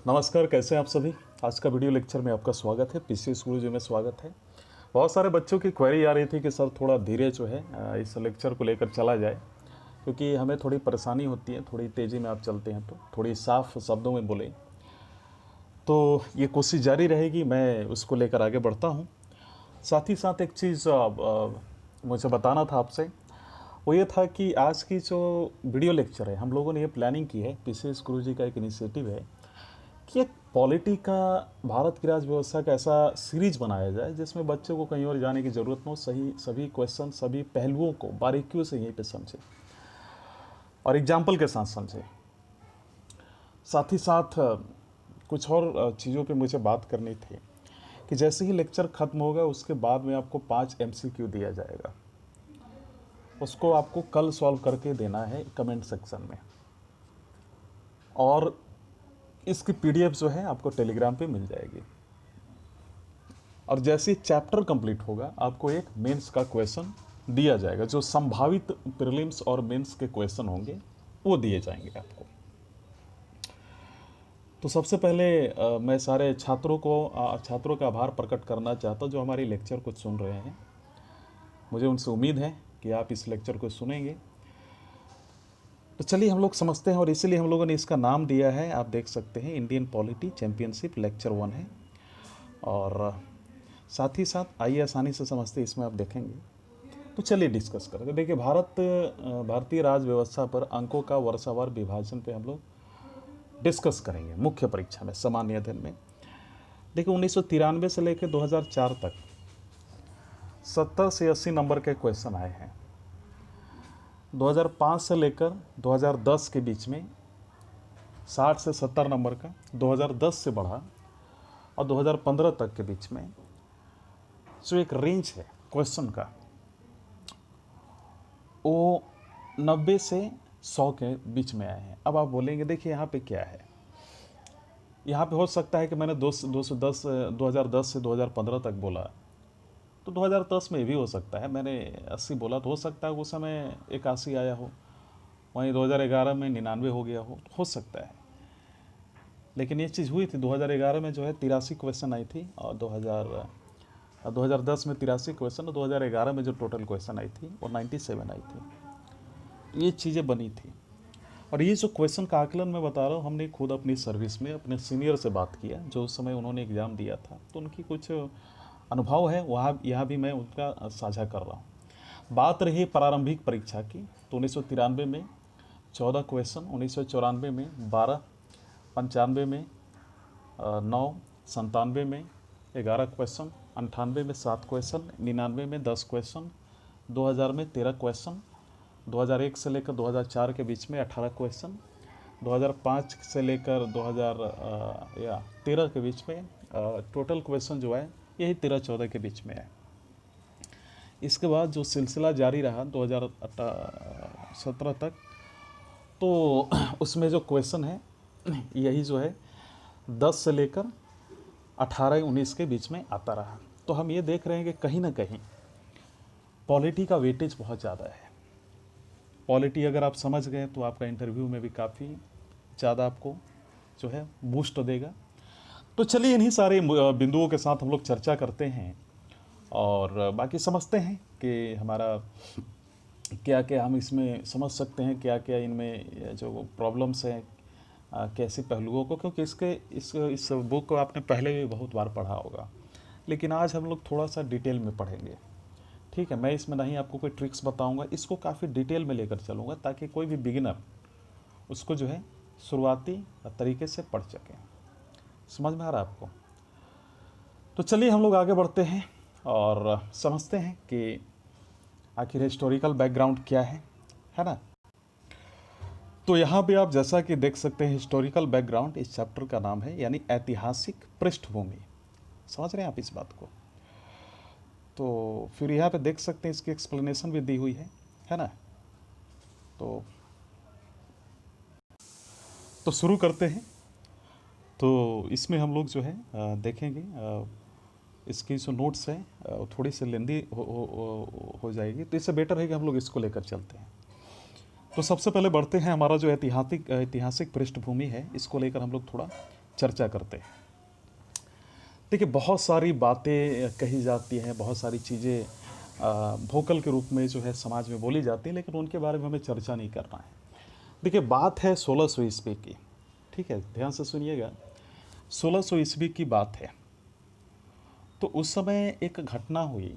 नमस्कार, कैसे हैं आप सभी। आज का वीडियो लेक्चर में आपका स्वागत है। पीसीएस गुरुजी में स्वागत है। बहुत सारे बच्चों की क्वेरी आ रही थी कि सर थोड़ा धीरे जो है इस लेक्चर को लेकर चला जाए, क्योंकि हमें थोड़ी परेशानी होती है। थोड़ी तेज़ी में आप चलते हैं तो थोड़ी साफ शब्दों में बोलें, तो ये कोशिश जारी रहेगी। मैं उसको लेकर आगे बढ़ता हूँ। साथ ही साथ एक चीज़ मुझे बताना था आपसे, वो ये था कि आज की जो वीडियो लेक्चर है, हम लोगों ने ये प्लानिंग की है, पीसीएस गुरुजी का एक इनिशिएटिव है कि एक पॉलिटी का, भारत की राज व्यवस्था का ऐसा सीरीज बनाया जाए जिसमें बच्चों को कहीं और जाने की ज़रूरत न हो, सही सभी क्वेश्चन, सभी पहलुओं को बारीकियों से यहीं पे समझे और एग्जाम्पल के साथ समझे। साथ ही साथ कुछ और चीज़ों पे मुझे बात करनी थी कि जैसे ही लेक्चर ख़त्म होगा उसके बाद में आपको 5 MCQ दिया जाएगा। उसको आपको कल सॉल्व करके देना है कमेंट सेक्शन में, और इसकी PDF जो है आपको टेलीग्राम पे मिल जाएगी। और जैसे ही चैप्टर कंप्लीट होगा आपको एक मेंस का क्वेश्चन दिया जाएगा। जो संभावित प्रीलिम्स और मेंस के क्वेश्चन होंगे वो दिए जाएंगे आपको। तो सबसे पहले मैं सारे छात्रों का आभार प्रकट करना चाहता हूँ जो हमारी लेक्चर को सुन रहे हैं। मुझे उनसे उम्मीद है कि आप इस लेक्चर को सुनेंगे। तो चलिए हम लोग समझते हैं, और इसीलिए हम लोगों ने इसका नाम दिया है, आप देख सकते हैं, इंडियन पॉलिटी चैंपियनशिप लेक्चर 1 है। और साथ ही साथ आइए आसानी से समझते हैं, इसमें आप देखेंगे। तो चलिए डिस्कस करते हैं। देखिए, भारतीय राज व्यवस्था पर अंकों का वर्षावार विभाजन पे हम लोग डिस्कस करेंगे मुख्य परीक्षा में, सामान्य अध्ययन में। देखिए 1993 से लेकर 2004 तक 70 से 80 नंबर के क्वेश्चन आए हैं। 2005 से लेकर 2010 के बीच में 60 से 70 नंबर का, 2010 से बढ़ा, और 2015 तक के बीच में जो एक रेंज है क्वेश्चन का, वो 90 से 100 के बीच में आए हैं। अब आप बोलेंगे देखिए यहाँ पे क्या है, यहाँ पे हो सकता है कि मैंने 2010 से 2015 तक बोला, तो 2010 में भी हो सकता है मैंने 80 बोला, तो हो सकता है उस समय 81 आया हो, वहीं 2011 में 99 हो गया हो सकता है। लेकिन ये चीज़ हुई थी 2011 में, जो है 83 क्वेश्चन आई थी, और 2010 में 83 क्वेश्चन, और 2011 में जो टोटल क्वेश्चन आई थी वो 97 आई थी। ये चीज़ें बनी थी। और ये जो क्वेश्चन का आकलन मैं बता रहा हूँ, हमने खुद अपनी सर्विस में अपने सीनियर से बात किया जो उस समय उन्होंने एग्ज़ाम दिया था, तो उनकी कुछ अनुभव है वहाँ, यहाँ भी मैं उनका साझा कर रहा हूँ। बात रही प्रारंभिक परीक्षा की, तो 1993 में 14 क्वेश्चन, 1994 में 12, 95 में 9, 97 में 11 क्वेश्चन, 98 में 7 क्वेश्चन, 99 में 10 क्वेश्चन, 2000 में 13 क्वेश्चन, 2001 से लेकर 2004 के बीच में 18 क्वेश्चन, 2005 से लेकर 2013 के बीच में टोटल क्वेश्चन जो है यही 13-14 के बीच में है। इसके बाद जो सिलसिला जारी रहा 2017 तक, तो उसमें जो क्वेश्चन है यही जो है 10 से लेकर 18-19 के बीच में आता रहा। तो हम ये देख रहे हैं कि कहीं ना कहीं पॉलिटी का वेटेज बहुत ज़्यादा है। पॉलिटी अगर आप समझ गए तो आपका इंटरव्यू में भी काफ़ी ज़्यादा आपको जो है बूस्ट देगा। तो चलिए इन्हीं सारे बिंदुओं के साथ हम लोग चर्चा करते हैं और बाकी समझते हैं कि हमारा क्या क्या हम इसमें समझ सकते हैं, क्या क्या इनमें जो प्रॉब्लम्स हैं, कैसे पहलुओं को, क्योंकि इस बुक को आपने पहले भी बहुत बार पढ़ा होगा, लेकिन आज हम लोग थोड़ा सा डिटेल में पढ़ेंगे। ठीक है, मैं इसमें नहीं आपको कोई ट्रिक्स बताऊंगा, इसको काफ़ी डिटेल में लेकर चलूँगा ताकि कोई भी बिगिनर उसको जो है शुरुआती तरीके से पढ़ सकें। समझ में आ रहा है आपको? तो चलिए हम लोग आगे बढ़ते हैं और समझते हैं कि आखिर हिस्टोरिकल बैकग्राउंड क्या है ना। तो यहाँ पे आप जैसा कि देख सकते हैं, हिस्टोरिकल बैकग्राउंड इस चैप्टर का नाम है, यानी ऐतिहासिक पृष्ठभूमि। समझ रहे हैं आप इस बात को? तो फिर यहाँ पे देख सकते हैं इसकी एक्सप्लेनेशन भी दी हुई है ना। तो शुरू करते हैं। तो इसमें हम लोग जो है देखेंगे, इसकी जो नोट्स है थोड़ी सी लेंदी हो जाएगी, तो इससे बेटर है कि हम लोग इसको लेकर चलते हैं। तो सबसे पहले बढ़ते हैं, हमारा जो ऐतिहासिक पृष्ठभूमि है इसको लेकर हम लोग थोड़ा चर्चा करते हैं। देखिए, बहुत सारी बातें कही जाती हैं, बहुत सारी चीज़ें वोकल के रूप में जो है समाज में बोली जाती हैं, लेकिन उनके बारे में हमें चर्चा नहीं करना है। देखिए, बात है 1600 ईस्वी की, ठीक है, ध्यान से सुनिएगा। 1600 ईस्वी की बात है। तो उस समय एक घटना हुई।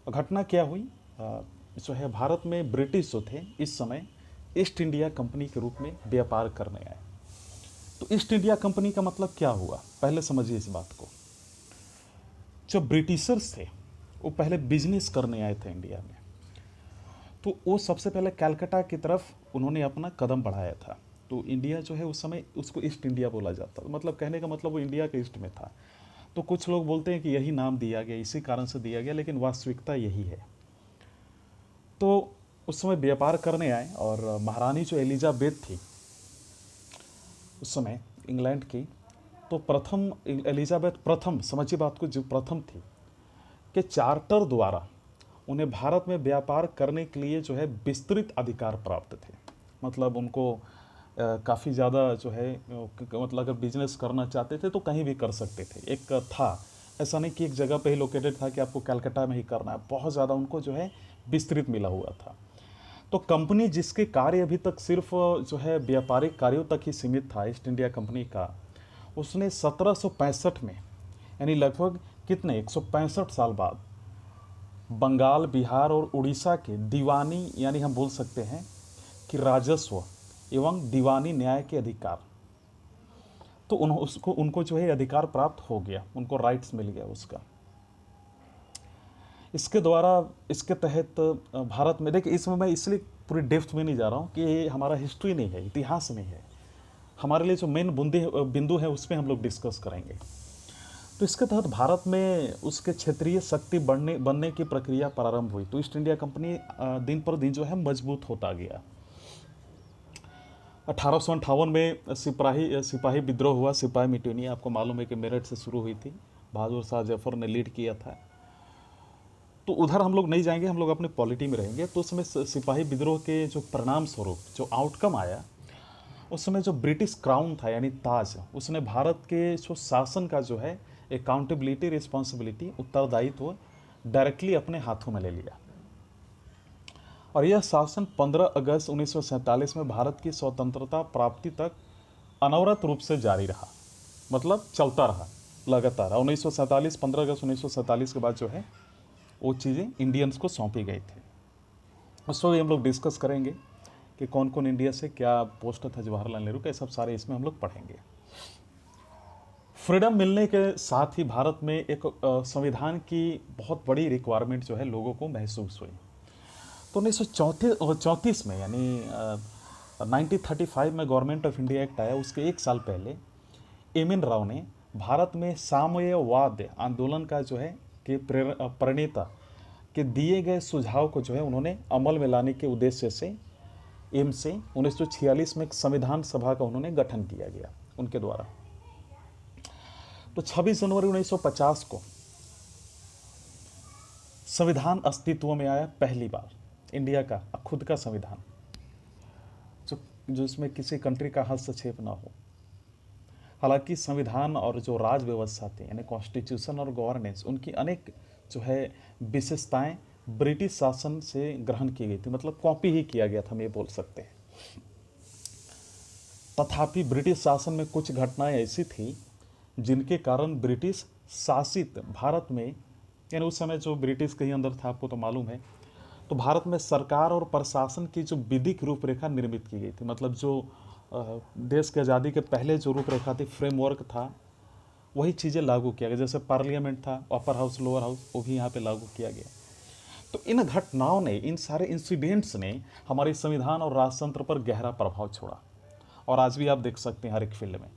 घटना क्या हुई? जो है भारत में ब्रिटिश जो थे इस समय ईस्ट इंडिया कंपनी के रूप में व्यापार करने आए। तो ईस्ट इंडिया कंपनी का मतलब क्या हुआ, पहले समझिए इस बात को। जो ब्रिटिशर्स थे वो पहले बिजनेस करने आए थे इंडिया में, तो वो सबसे पहले कलकत्ता की तरफ उन्होंने अपना कदम बढ़ाया था। तो इंडिया जो है उस समय उसको ईस्ट इंडिया बोला जाता था, मतलब कहने का मतलब वो इंडिया के ईस्ट में था। तो कुछ लोग बोलते हैं कि यही नाम दिया गया, इसी कारण से दिया गया, लेकिन वास्तविकता यही है। तो उस समय व्यापार करने आए, और महारानी जो एलिजाबेथ थी उस समय इंग्लैंड की, तो प्रथम एलिजाबेथ प्रथम, समझिए बात को, जो प्रथम थी कि चार्टर द्वारा उन्हें भारत में व्यापार करने के लिए जो है विस्तृत अधिकार प्राप्त थे। मतलब उनको काफ़ी ज़्यादा जो है मतलब अगर बिजनेस करना चाहते थे तो कहीं भी कर सकते थे। एक था, ऐसा नहीं कि एक जगह पे ही लोकेटेड था कि आपको कलकत्ता में ही करना है, बहुत ज़्यादा उनको जो है विस्तृत मिला हुआ था। तो कंपनी जिसके कार्य अभी तक सिर्फ जो है व्यापारिक कार्यों तक ही सीमित था, ईस्ट इंडिया कंपनी का, उसने 1765 में, यानी लगभग कितने 165 साल बाद, बंगाल, बिहार और उड़ीसा के दीवानी, यानी हम बोल सकते हैं कि राजस्व एवं दीवानी न्याय के अधिकार, तो उनको जो है अधिकार प्राप्त हो गया, उनको राइट्स मिल गया उसका। इसके द्वारा, इसके तहत भारत में, देखिए इसमें मैं इसलिए पूरी डेप्थ में नहीं जा रहा हूँ कि ये हमारा हिस्ट्री नहीं है, इतिहास नहीं है, हमारे लिए जो मेन बिंदु है उस पर हम लोग डिस्कस करेंगे। तो इसके तहत भारत में उसके क्षेत्रीय शक्ति बनने की प्रक्रिया प्रारंभ हुई। तो ईस्ट इंडिया कंपनी दिन पर दिन जो है मजबूत होता गया। 1858 में सिपाही विद्रोह हुआ, सिपाही मिटूनी, आपको मालूम है कि मेरठ से शुरू हुई थी, बहादुर शाह जफर ने लीड किया था। तो उधर हम लोग नहीं जाएंगे, हम लोग अपने पॉलिटी में रहेंगे। तो उसमें सिपाही विद्रोह के जो परिणाम स्वरूप जो आउटकम आया, उस समय जो ब्रिटिश क्राउन था यानी ताज, उसने भारत के जो शासन का जो है अकाउंटेबिलिटी, रिस्पॉन्सिबिलिटी, उत्तरदायित्व डायरेक्टली अपने हाथों में ले लिया। और यह शासन 15 अगस्त 1947 में भारत की स्वतंत्रता प्राप्ति तक अनवरत रूप से जारी रहा, मतलब चलता रहा लगातार। 1947, 15 अगस्त 1947 के बाद जो है वो चीज़ें इंडियंस को सौंपी गई थी। उस वक्त हम लोग डिस्कस करेंगे कि कौन कौन इंडिया से क्या पोस्ट था जवाहरलाल नेहरू का, सब सारे इसमें हम लोग पढ़ेंगे। फ्रीडम मिलने के साथ ही भारत में एक संविधान की बहुत बड़ी रिक्वायरमेंट जो है लोगों को महसूस हुई। तो 1934 में, यानी 1935 में गवर्नमेंट ऑफ इंडिया एक्ट आया। उसके एक साल पहले एम एन राव ने भारत में साम्यवाद आंदोलन का जो है कि प्रणेता के दिए गए सुझाव को जो है उन्होंने अमल में लाने के उद्देश्य से 1946 में एक संविधान सभा का उन्होंने गठन किया गया उनके द्वारा। तो 26 जनवरी 1950 को संविधान अस्तित्व में आया, पहली बार इंडिया का खुद का संविधान, जो इसमें किसी कंट्री का हस्तक्षेप ना हो। हालांकि संविधान और जो राज व्यवस्था थी यानी कॉन्स्टिट्यूशन और गवर्नेंस, उनकी अनेक जो है विशेषताएं ब्रिटिश शासन से ग्रहण की गई थी, मतलब कॉपी ही किया गया था, हम ये बोल सकते हैं। तथापि ब्रिटिश शासन में कुछ घटनाएं ऐसी थी जिनके कारण ब्रिटिश शासित भारत में, यानी उस समय जो ब्रिटिश कहीं अंदर था, आपको तो मालूम है, तो भारत में सरकार और प्रशासन की जो विधिक रूपरेखा निर्मित की गई थी, मतलब जो देश की आज़ादी के पहले जो रूपरेखा थी, फ्रेमवर्क था, वही चीज़ें लागू किया गया। जैसे पार्लियामेंट था, अपर हाउस, लोअर हाउस, वो भी यहाँ पे लागू किया गया। तो इन घटनाओं ने, इन सारे इंसिडेंट्स ने हमारे संविधान और राजतंत्र पर गहरा प्रभाव छोड़ा, और आज भी आप देख सकते हैं हर एक फील्ड में।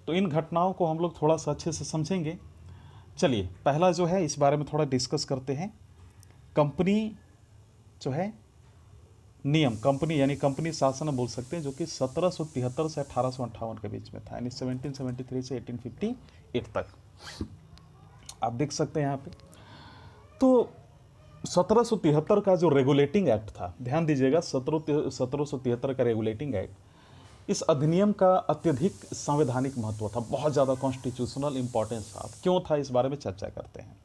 तो इन घटनाओं को हम लोग थोड़ा सा अच्छे से समझेंगे। चलिए, पहला जो है इस बारे में थोड़ा डिस्कस करते हैं। कंपनी जो है नियम, कंपनी यानी कंपनी शासन बोल सकते हैं, जो कि 1773 से 1858 के बीच में था, यानी 1773 से 1858 तक आप देख सकते हैं यहाँ पे। तो 1773 का जो रेगुलेटिंग एक्ट था, ध्यान दीजिएगा, 1773 का रेगुलेटिंग एक्ट, इस अधिनियम का अत्यधिक संवैधानिक महत्व था, बहुत ज़्यादा कॉन्स्टिट्यूशनल इंपॉर्टेंस था। क्यों था, इस बारे में चर्चा करते हैं।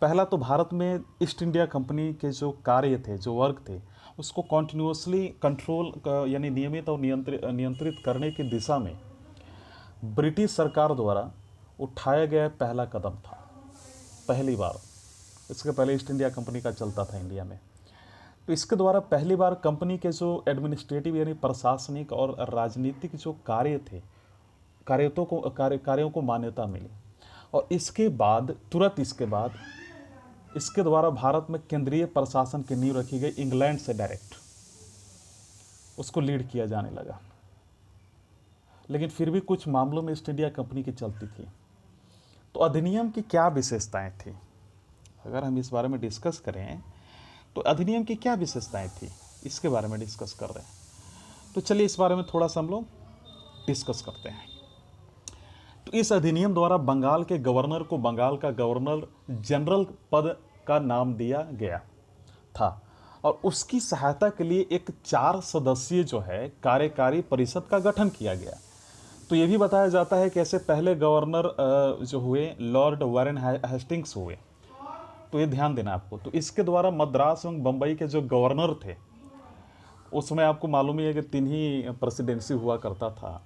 पहला तो भारत में ईस्ट इंडिया कंपनी के जो कार्य थे, जो वर्क थे, उसको कॉन्टिन्यूसली कंट्रोल यानी नियमित और नियंत्रित करने की दिशा में ब्रिटिश सरकार द्वारा उठाया गया पहला कदम था, पहली बार। इसके पहले ईस्ट इंडिया कंपनी का चलता था इंडिया में। तो इसके द्वारा पहली बार कंपनी के जो एडमिनिस्ट्रेटिव यानी प्रशासनिक और राजनीतिक जो कार्य थे, कार्यों को मान्यता मिली। और इसके बाद, तुरंत इसके बाद, इसके द्वारा भारत में केंद्रीय प्रशासन की नींव रखी गई, इंग्लैंड से डायरेक्ट उसको लीड किया जाने लगा। लेकिन फिर भी कुछ मामलों में ईस्ट इंडिया कंपनी की चलती थी। तो अधिनियम की क्या विशेषताएं थी, अगर हम इस बारे में डिस्कस करें तो अधिनियम की क्या विशेषताएं थी, इसके बारे में डिस्कस कर रहे हैं। तो चलिए इस बारे में थोड़ा सा हम लोग डिस्कस करते हैं। तो इस अधिनियम द्वारा बंगाल के गवर्नर को बंगाल का गवर्नर जनरल पद का नाम दिया गया था, और उसकी सहायता के लिए एक 4 सदस्यीय जो है कार्यकारी परिषद का गठन किया गया। तो ये भी बताया जाता है कि ऐसे पहले गवर्नर जो हुए लॉर्ड वारेन हेस्टिंग्स हुए। तो ये ध्यान देना आपको। तो इसके द्वारा मद्रास एवं बम्बई के जो गवर्नर थे, उस समय आपको मालूम ही है कि 3 ही प्रेसिडेंसी हुआ करता था,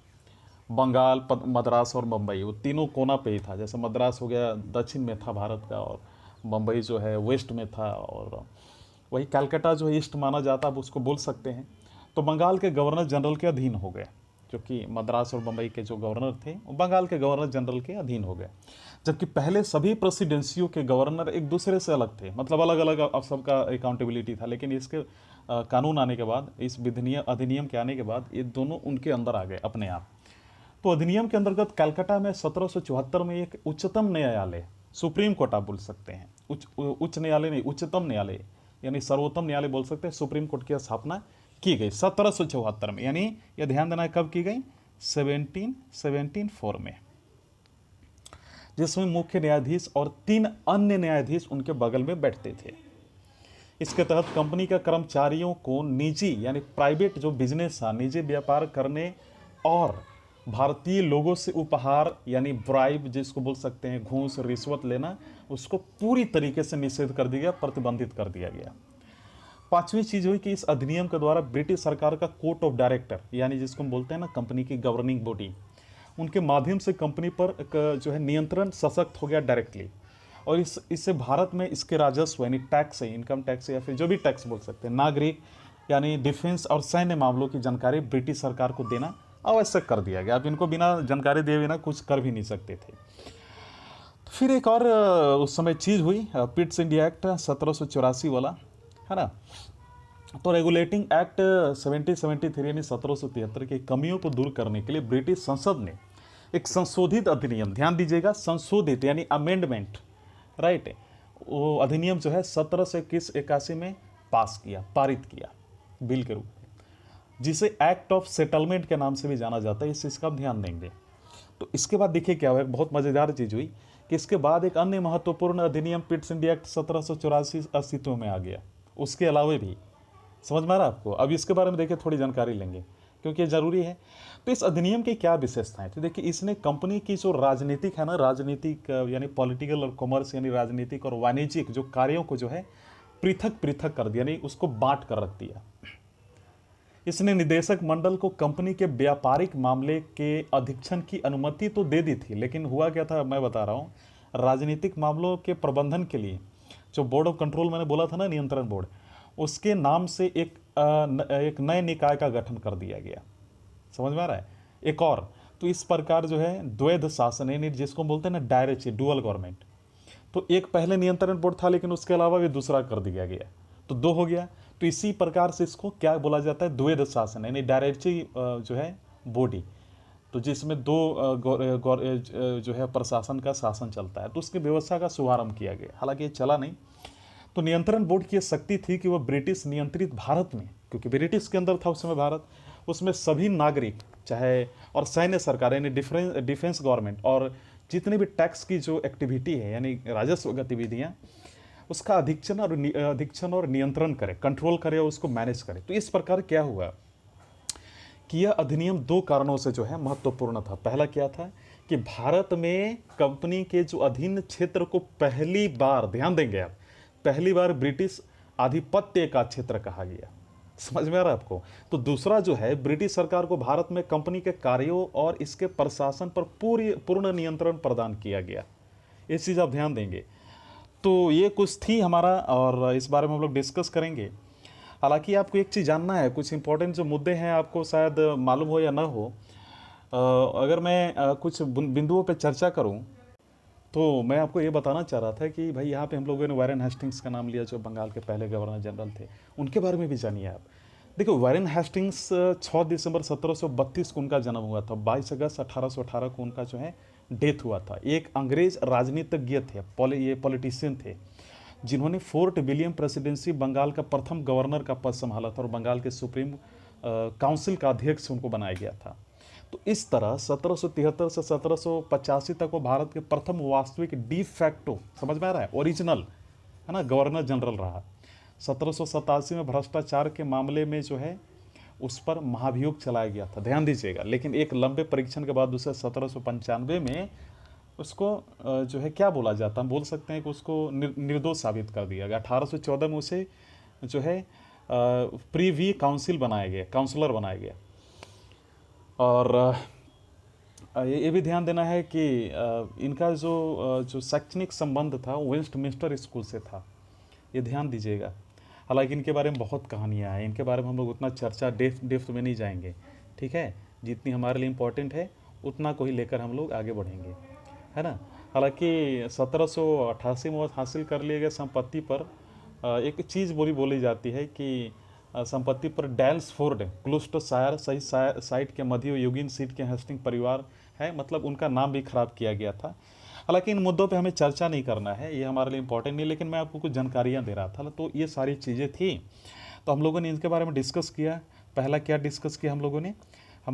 बंगाल, मद्रास और बम्बई। वो तीनों कोना पे ही था। जैसे मद्रास हो गया दक्षिण में था भारत का, और बम्बई जो है वेस्ट में था, और वही कलकत्ता जो है ईस्ट माना जाता, आप उसको बोल सकते हैं। तो बंगाल के गवर्नर जनरल के अधीन हो गए, क्योंकि मद्रास और बम्बई के जो गवर्नर थे वो बंगाल के गवर्नर जनरल के अधीन हो गए। जबकि पहले सभी प्रेसिडेंसियों के गवर्नर एक दूसरे से अलग थे, मतलब अलग अलग अब सबका अकाउंटेबिलिटी था। लेकिन इसके कानून आने के बाद, इस अधिनियम के आने के बाद, ये दोनों उनके अंदर आ गए अपने आप। तो अधिनियम के अंतर्गत कलकत्ता में 1774 में एक उच्चतम न्यायालय, सुप्रीम कोर्ट आप बोल सकते हैं, उच्च न्यायालय नहीं, उच्चतम न्यायालय यानी सर्वोत्तम न्यायालय बोल सकते हैं, सुप्रीम कोर्ट की स्थापना की गई 1774 में। यानी यह ध्यान देना है कब की गई, 1774 में, जिसमें मुख्य न्यायाधीश और 3 अन्य न्यायाधीश उनके बगल में बैठते थे। इसके तहत कंपनी के कर्मचारियों को निजी यानी प्राइवेट जो बिजनेस था, निजी व्यापार करने और भारतीय लोगों से उपहार यानी ब्राइब जिसको बोल सकते हैं, घूस रिश्वत लेना, उसको पूरी तरीके से निषेध कर दिया गया, प्रतिबंधित कर दिया गया। 5वीं चीज़ हुई कि इस अधिनियम के द्वारा ब्रिटिश सरकार का कोर्ट ऑफ डायरेक्टर, यानी जिसको हम बोलते हैं ना कंपनी की गवर्निंग बॉडी, उनके माध्यम से कंपनी पर जो है नियंत्रण सशक्त हो गया डायरेक्टली। और इससे भारत में इसके राजस्व यानी टैक्स है, इनकम टैक्स या फिर जो भी टैक्स बोल सकते हैं, नागरिक यानी डिफेंस और सैन्य मामलों की जानकारी ब्रिटिश सरकार को देना आवश्यक कर दिया गया। अब इनको बिना जानकारी दिए बिना कुछ कर भी नहीं सकते थे। तो फिर एक और उस समय चीज़ हुई, पिट्स इंडिया एक्ट 1784 वाला, है ना। तो रेगुलेटिंग एक्ट 1773 यानी 1773 की कमियों को दूर करने के लिए ब्रिटिश संसद ने एक संशोधित अधिनियम, ध्यान दीजिएगा, संशोधित यानी अमेंडमेंट, राइट, वो अधिनियम जो है 1781 में पारित किया बिल के रूप में, जिसे एक्ट ऑफ सेटलमेंट के नाम से भी जाना जाता है। इस चीज़ का आप ध्यान देंगे। तो इसके बाद देखिए क्या हुआ, एक बहुत मज़ेदार चीज़ हुई कि इसके बाद एक अन्य महत्वपूर्ण अधिनियम पिट्स इंडिया एक्ट 1784 अस्तित्व में आ गया। उसके अलावा भी, समझ में आ रहा है आपको। अब इसके बारे में देखिए, थोड़ी जानकारी लेंगे क्योंकि ये ज़रूरी है। तो इस अधिनियम की क्या विशेषताएं थी, देखिए इसने कंपनी की जो राजनीतिक है ना, राजनीतिक यानी पॉलिटिकल और कॉमर्स यानी राजनीतिक और वाणिज्यिक जो कार्यों को जो है पृथक पृथक कर दिया, यानी उसको बांट कर रख दिया। इसने निदेशक मंडल को कंपनी के व्यापारिक मामले के अधीक्षण की अनुमति तो दे दी थी, लेकिन हुआ क्या था, मैं बता रहा हूँ, राजनीतिक मामलों के प्रबंधन के लिए जो बोर्ड ऑफ कंट्रोल मैंने बोला था ना, नियंत्रण बोर्ड, उसके नाम से एक नए निकाय का गठन कर दिया गया। समझ में आ रहा है। एक और, तो इस प्रकार जो है द्वैध शासन यानी जिसको बोलते हैं ना डायरेक्ट डुअल गवर्नमेंट, तो एक पहले नियंत्रण बोर्ड था लेकिन उसके अलावा भी दूसरा कर दिया गया, तो 2 हो गया। तो इसी प्रकार से इसको क्या बोला जाता है, द्वैध शासन यानी डायरेक्टरी जो है बॉडी, तो जिसमें 2 जो है प्रशासन का शासन चलता है, तो उसकी व्यवस्था का शुभारंभ किया गया। हालांकि ये चला नहीं। तो नियंत्रण बोर्ड की शक्ति थी कि वह ब्रिटिश नियंत्रित भारत में, क्योंकि ब्रिटिश के अंदर था उस समय भारत, उसमें सभी नागरिक चाहे और सैन्य सरकार यानी डिफेंस गवर्नमेंट और जितने भी टैक्स की जो एक्टिविटी है यानी राजस्व गतिविधियाँ, उसका अधीक्षण और नियंत्रण करे, कंट्रोल करे और उसको मैनेज करे। तो इस प्रकार क्या हुआ कि यह अधिनियम दो कारणों से जो है महत्वपूर्ण था। पहला क्या था कि भारत में कंपनी के जो अधीन क्षेत्र को पहली बार, ध्यान देंगे आप, पहली बार ब्रिटिश आधिपत्य का क्षेत्र कहा गया। समझ में आ रहा है आपको? तो दूसरा जो है, ब्रिटिश सरकार को भारत में कंपनी के कार्यों और इसके प्रशासन पर पूर्ण नियंत्रण प्रदान किया गया। ये चीज़ आप ध्यान देंगे। तो ये कुछ थी हमारा, और इस बारे में हम लोग डिस्कस करेंगे। हालांकि आपको एक चीज़ जानना है, कुछ इंपॉर्टेंट जो मुद्दे हैं आपको शायद मालूम हो या ना हो। अगर मैं कुछ बिंदुओं पे चर्चा करूं, तो मैं आपको ये बताना चाह रहा था कि भाई यहाँ पे हम लोगों ने वारेन हेस्टिंग्स का नाम लिया, जो बंगाल के पहले गवर्नर जनरल थे। उनके बारे में भी जानिए आप। देखो, वारेन हेस्टिंग्स 6 दिसंबर 1732 को उनका जन्म हुआ था। 22 अगस्त 1818 को उनका जो है डेथ हुआ था। एक अंग्रेज राजनीतिज्ञ थे, ये पॉलिटिशियन थे, जिन्होंने फोर्ट विलियम प्रेसिडेंसी बंगाल का प्रथम गवर्नर का पद संभाला था और बंगाल के सुप्रीम काउंसिल का अध्यक्ष उनको बनाया गया था। तो इस तरह 1773 से 1785 तक वो भारत के प्रथम वास्तविक डी फैक्टो, समझ में आ रहा है, ओरिजिनल, है ना, गवर्नर जनरल रहा। 1787 में भ्रष्टाचार के मामले में जो है उस पर महाभियोग चलाया गया था, ध्यान दीजिएगा। लेकिन एक लंबे परीक्षण के बाद उसे 1795 में उसको जो है क्या बोला जाता, हम बोल सकते हैं कि उसको निर्दोष साबित कर दिया गया। 1814 में उसे जो है प्रीवी काउंसिल बनाया गया, काउंसलर बनाया गया। और ये भी ध्यान देना है कि इनका जो शैक्षणिक संबंध था वेस्टमिंस्टर स्कूल से था, ये ध्यान दीजिएगा। हालांकि इनके बारे में बहुत कहानियाँ हैं, इनके बारे में हम लोग उतना चर्चा डेप्थ में नहीं जाएंगे, ठीक है। जितनी हमारे लिए इम्पोर्टेंट है उतना को ही लेकर हम लोग आगे बढ़ेंगे, है ना। हालांकि 1788 में हासिल कर लिए गए संपत्ति पर एक चीज़ बोली जाती है कि संपत्ति पर डैल्सफोर्ड ग्लूस्टरशायर सही साइट के मध्य योगिन सीट के हेस्टिंग परिवार है, मतलब उनका नाम भी खराब किया गया था। हालांकि इन मुद्दों पे हमें चर्चा नहीं करना है, ये हमारे लिए इंपॉर्टेंट नहीं, लेकिन मैं आपको कुछ जानकारियाँ दे रहा था। तो ये सारी चीज़ें थी, तो हम लोगों ने इनके बारे में डिस्कस किया। पहला क्या डिस्कस किया हम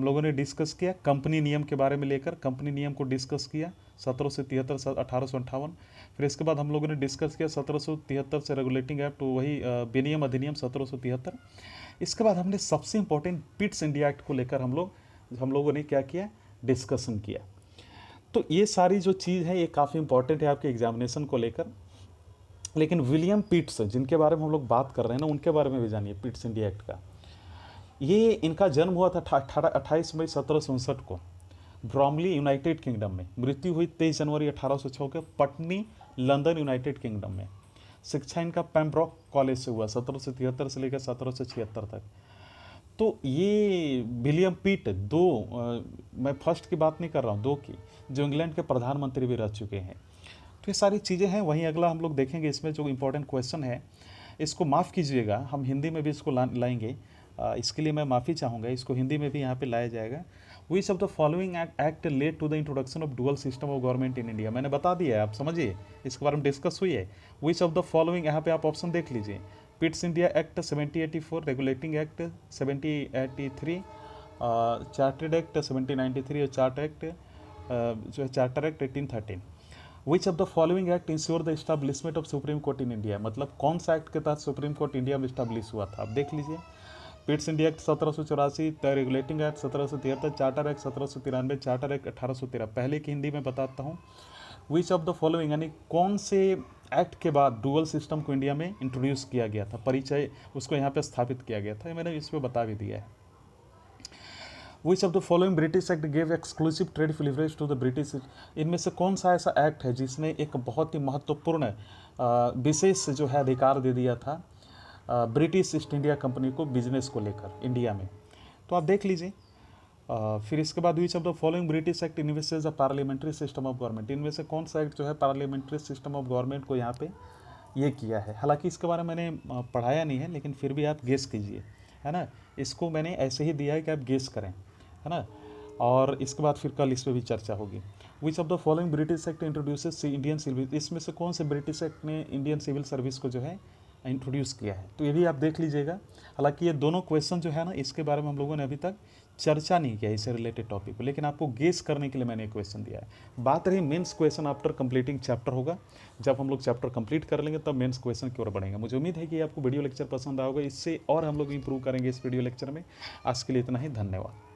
लोगों ने डिस्कस किया कंपनी नियम के बारे में लेकर, कंपनी नियम को डिस्कस किया 1773 से 1858। फिर इसके बाद हम लोगों ने डिस्कस किया 1773 से रेगुलेटिंग एक्ट, वही विनियम अधिनियम 1773। इसके बाद हमने सबसे इंपॉर्टेंट पिट्स इंडिया एक्ट को लेकर हम लोगों ने क्या किया, डिस्कशन किया। तो ये सारी जो चीज़ है ये काफ़ी इंपॉर्टेंट है आपके एग्जामिनेशन को लेकर। लेकिन विलियम पिट्स जिनके बारे में हम लोग बात कर रहे हैं ना, उनके बारे में भी जानिए। पिट्स इंडिया एक्ट का ये इनका जन्म हुआ था 28 मई 1759 को ब्रॉमली यूनाइटेड किंगडम में। मृत्यु हुई 23 जनवरी 1806 के पटनी लंदन यूनाइटेड किंगडम में। शिक्षा इनका पेम्ब्रोक कॉलेज से हुआ 1773 से लेकर 1776 तक। तो ये विलियम पिट मैं फर्स्ट की बात नहीं कर रहा हूँ, दो की, जो इंग्लैंड के प्रधानमंत्री भी रह चुके हैं। तो ये सारी चीज़ें हैं। वहीं अगला हम लोग देखेंगे, इसमें जो इम्पोर्टेंट क्वेश्चन है इसको माफ़ कीजिएगा, हम हिंदी में भी इसको लाएंगे, इसके लिए मैं माफ़ी चाहूँगा। इसको हिंदी में भी यहाँ पे लाया जाएगा। Which of the following act led to the introduction of dual system of government in India. मैंने बता दिया है, आप समझिए, इसके बारे में डिस्कस हुई है। विच ऑफ द फॉलोइंग, यहाँ पे आप ऑप्शन देख लीजिए। Pitt's India act 1784, regulating act 1783, chartered act 1793 और charter act 1813। Which of the following act ensure the establishment of supreme court in India, मतलब कौन सा एक्ट के तहत सुप्रीम कोर्ट इंडिया में इस्टेब्लिश हुआ था, आप देख लीजिए। Pitt's India act 1784, regulating act 1773, charter act 1793, charter act 1813। पहले की हिंदी में बताता हूँ। विच ऑफ द फॉलोइंग, यानी कौन से एक्ट के बाद डुअल सिस्टम को इंडिया में इंट्रोड्यूस किया गया था, परिचय उसको यहाँ पे स्थापित किया गया था, मैंने इस पर बता भी दिया है। Which of the following British act give exclusive trade privilege to the British, इनमें से कौन सा ऐसा एक्ट है जिसने एक बहुत ही महत्वपूर्ण विशेष जो है अधिकार दे दिया था ब्रिटिश ईस्ट इंडिया कंपनी को बिजनेस को लेकर इंडिया में। तो आप देख लीजिए। फिर इसके बाद which of the following British act invests the parliamentary system of government, इनमें से कौन सा एक्ट जो है पार्लियामेंट्री सिस्टम ऑफ गवर्नमेंट को यहाँ पे ये किया है। हालांकि इसके बारे में मैंने पढ़ाया नहीं है, लेकिन फिर भी आप गेस कीजिए, है ना। इसको मैंने ऐसे ही दिया है कि आप गेस करें, है ना। और इसके बाद फिर कल इस पर भी चर्चा होगी। Which of the following British act introduces Indian civil, इसमें से कौन से ब्रिटिश एक्ट ने इंडियन सिविल सर्विस को जो है इंट्रोड्यूस किया है, तो ये भी आप देख लीजिएगा। हालांकि ये दोनों क्वेश्चन जो है ना, इसके बारे में हम लोगों ने अभी तक चर्चा नहीं किया इससे रिलेटेड टॉपिक को, लेकिन आपको गेस करने के लिए मैंने क्वेश्चन दिया है। बात रही mains question after completing chapter होगा, जब हम लोग चैप्टर कंप्लीट कर लेंगे तब मेंस क्वेश्चन की ओर बढ़ेंगे। मुझे उम्मीद है कि आपको वीडियो लेक्चर पसंद आएगा, इससे और हम लोग इंप्रूव करेंगे इस वीडियो लेक्चर में। आज के लिए इतना ही, धन्यवाद।